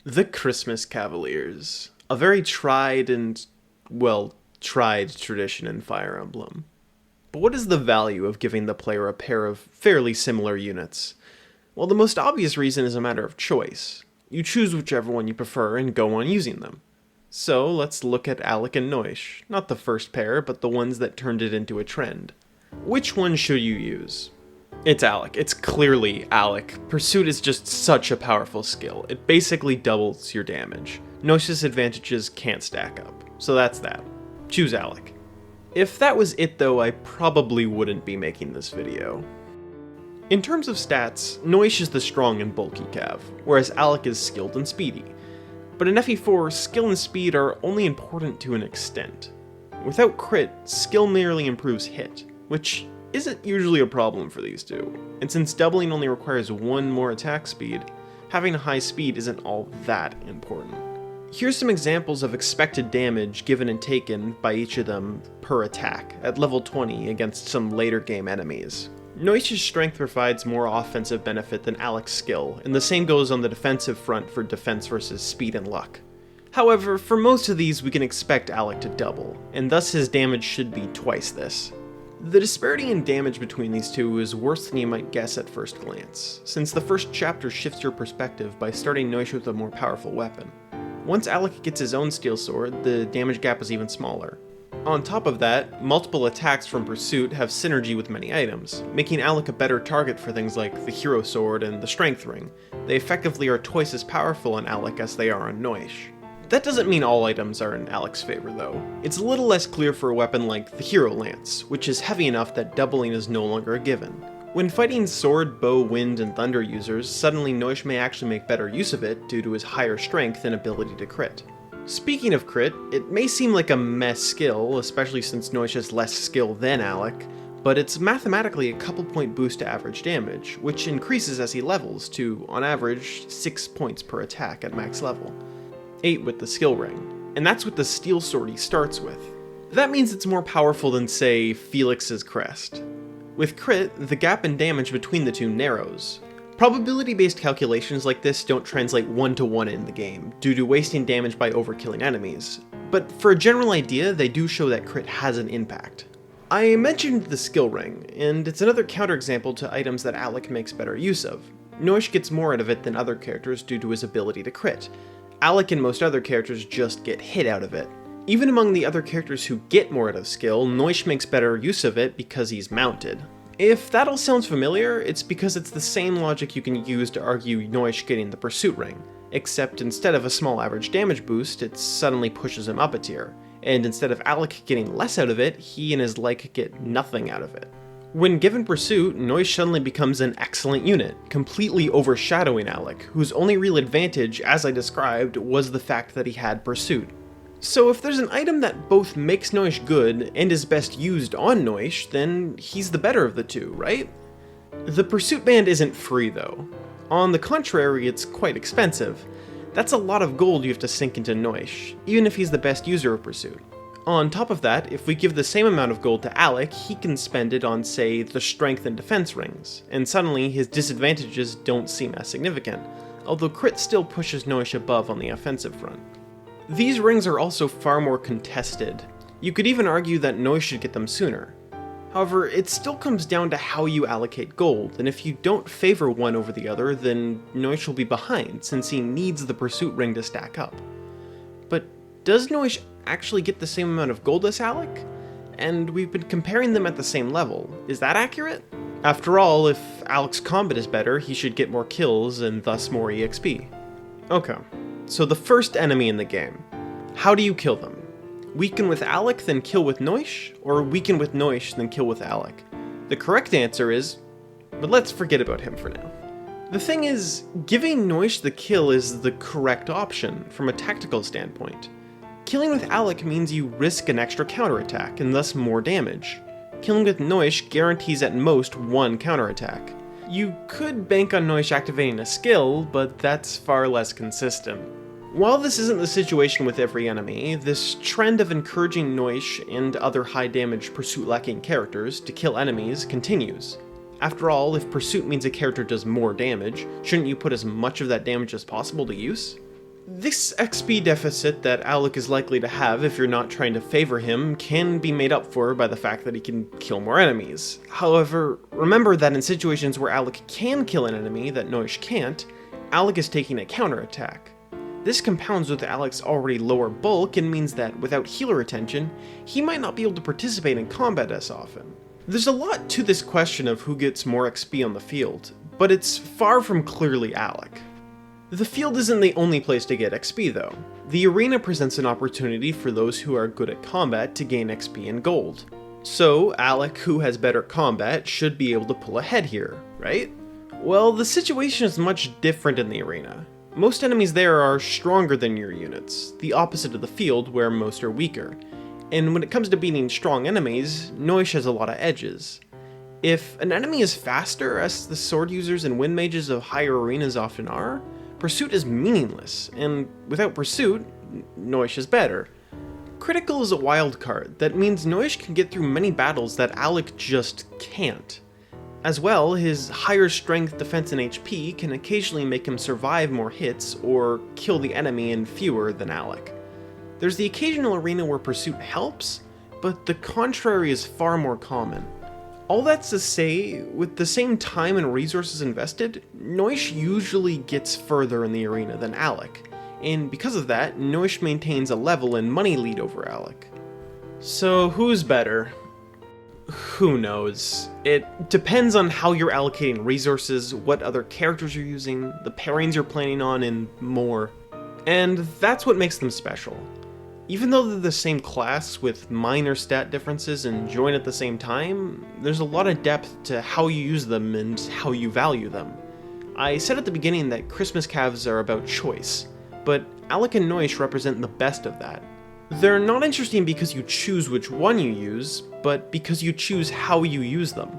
The Christmas Cavaliers. A very tried tradition in Fire Emblem. But what is the value of giving the player a pair of fairly similar units? Well, the most obvious reason is a matter of choice. You choose whichever one you prefer and go on using them. So let's look at Alec and Noish. Not the first pair, but the ones that turned it into a trend. Which one should you use? It's Alec. It's clearly Alec. Pursuit is just such a powerful skill. It basically doubles your damage. Noish's advantages can't stack up. So that's that. Choose Alec. If that was it though, I probably wouldn't be making this video. In terms of stats, Noish is the strong and bulky cav, whereas Alec is skilled and speedy. But in FE4, skill and speed are only important to an extent. Without crit, skill merely improves hit, which isn't usually a problem for these two, and since doubling only requires one more attack speed, having a high speed isn't all that important. Here's some examples of expected damage given and taken by each of them per attack at level 20 against some later game enemies. Noish's strength provides more offensive benefit than Alec's skill, and the same goes on the defensive front for defense versus speed and luck. However, for most of these we can expect Alec to double, and thus his damage should be twice this. The disparity in damage between these two is worse than you might guess at first glance, since the first chapter shifts your perspective by starting Noish with a more powerful weapon. Once Alec gets his own steel sword, the damage gap is even smaller. On top of that, multiple attacks from Pursuit have synergy with many items, making Alec a better target for things like the Hero Sword and the Strength Ring. They effectively are twice as powerful on Alec as they are on Noish. That doesn't mean all items are in Alec's favor though. It's a little less clear for a weapon like the Hero Lance, which is heavy enough that doubling is no longer a given. When fighting sword, bow, wind, and thunder users, suddenly Noish may actually make better use of it due to his higher strength and ability to crit. Speaking of crit, it may seem like a mess skill, especially since Noish has less skill than Alec, but it's mathematically a couple point boost to average damage, which increases as he levels to, on average, 6 points per attack at max level. 8 with the skill ring, and that's with the steel sword he starts with. That means it's more powerful than, say, Felix's crest. With crit, the gap in damage between the two narrows. Probability-based calculations like this don't translate one-to-one in the game, due to wasting damage by overkilling enemies, but for a general idea, they do show that crit has an impact. I mentioned the skill ring, and it's another counterexample to items that Alec makes better use of. Noish gets more out of it than other characters due to his ability to crit. Alec and most other characters just get hit out of it. Even among the other characters who get more out of skill, Noish makes better use of it because he's mounted. If that all sounds familiar, it's because it's the same logic you can use to argue Noish getting the Pursuit Ring, except instead of a small average damage boost, it suddenly pushes him up a tier, and instead of Alec getting less out of it, he and his like get nothing out of it. When given Pursuit, Noish suddenly becomes an excellent unit, completely overshadowing Alec, whose only real advantage, as I described, was the fact that he had Pursuit. So if there's an item that both makes Noish good and is best used on Noish, then he's the better of the two, right? The Pursuit Band isn't free though. On the contrary, it's quite expensive. That's a lot of gold you have to sink into Noish, even if he's the best user of Pursuit. On top of that, if we give the same amount of gold to Alec, he can spend it on, say, the strength and defense rings, and suddenly his disadvantages don't seem as significant, although crit still pushes Noish above on the offensive front. These rings are also far more contested. You could even argue that Noish should get them sooner. However, it still comes down to how you allocate gold, and if you don't favor one over the other, then Noish will be behind, since he needs the Pursuit Ring to stack up. But does Noish actually get the same amount of gold as Alec? And we've been comparing them at the same level. Is that accurate? After all, if Alec's combat is better, he should get more kills and thus more EXP. Okay, so the first enemy in the game. How do you kill them? Weaken with Alec, then kill with Noish? Or weaken with Noish, then kill with Alec? The correct answer is, but let's forget about him for now. The thing is, giving Noish the kill is the correct option from a tactical standpoint. Killing with Alec means you risk an extra counterattack and thus more damage. Killing with Noish guarantees at most one counterattack. You could bank on Noish activating a skill, but that's far less consistent. While this isn't the situation with every enemy, this trend of encouraging Noish and other high damage pursuit lacking characters to kill enemies continues. After all, if pursuit means a character does more damage, shouldn't you put as much of that damage as possible to use? This XP deficit that Alec is likely to have if you're not trying to favor him can be made up for by the fact that he can kill more enemies. However, remember that in situations where Alec can kill an enemy that Noish can't, Alec is taking a counterattack. This compounds with Alec's already lower bulk and means that without healer attention, he might not be able to participate in combat as often. There's a lot to this question of who gets more XP on the field, but it's far from clearly Alec. The field isn't the only place to get XP though. The arena presents an opportunity for those who are good at combat to gain XP and gold. So Alec, who has better combat, should be able to pull ahead here, right? Well, the situation is much different in the arena. Most enemies there are stronger than your units, the opposite of the field where most are weaker. And when it comes to beating strong enemies, Noish has a lot of edges. If an enemy is faster, as the sword users and wind mages of higher arenas often are, pursuit is meaningless, and without pursuit, Noish is better. Critical is a wild card that means Noish can get through many battles that Alec just can't. As well, his higher strength, defense, and HP can occasionally make him survive more hits or kill the enemy in fewer than Alec. There's the occasional arena where pursuit helps, but the contrary is far more common. All that's to say, with the same time and resources invested, Noish usually gets further in the arena than Alec, and because of that, Noish maintains a level and money lead over Alec. So who's better? Who knows? It depends on how you're allocating resources, what other characters you're using, the pairings you're planning on, and more. And that's what makes them special. Even though they're the same class with minor stat differences and join at the same time, there's a lot of depth to how you use them and how you value them. I said at the beginning that Christmas Cavs are about choice, but Alec and Noish represent the best of that. They're not interesting because you choose which one you use, but because you choose how you use them.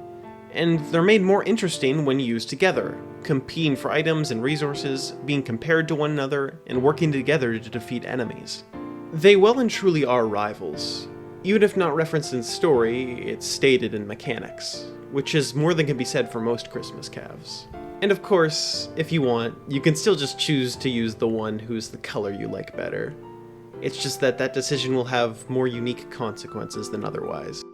And they're made more interesting when used together, competing for items and resources, being compared to one another, and working together to defeat enemies. They well and truly are rivals. Even if not referenced in story, it's stated in mechanics, which is more than can be said for most Christmas Cavs. And of course, if you want, you can still just choose to use the one who's the color you like better. It's just that that decision will have more unique consequences than otherwise.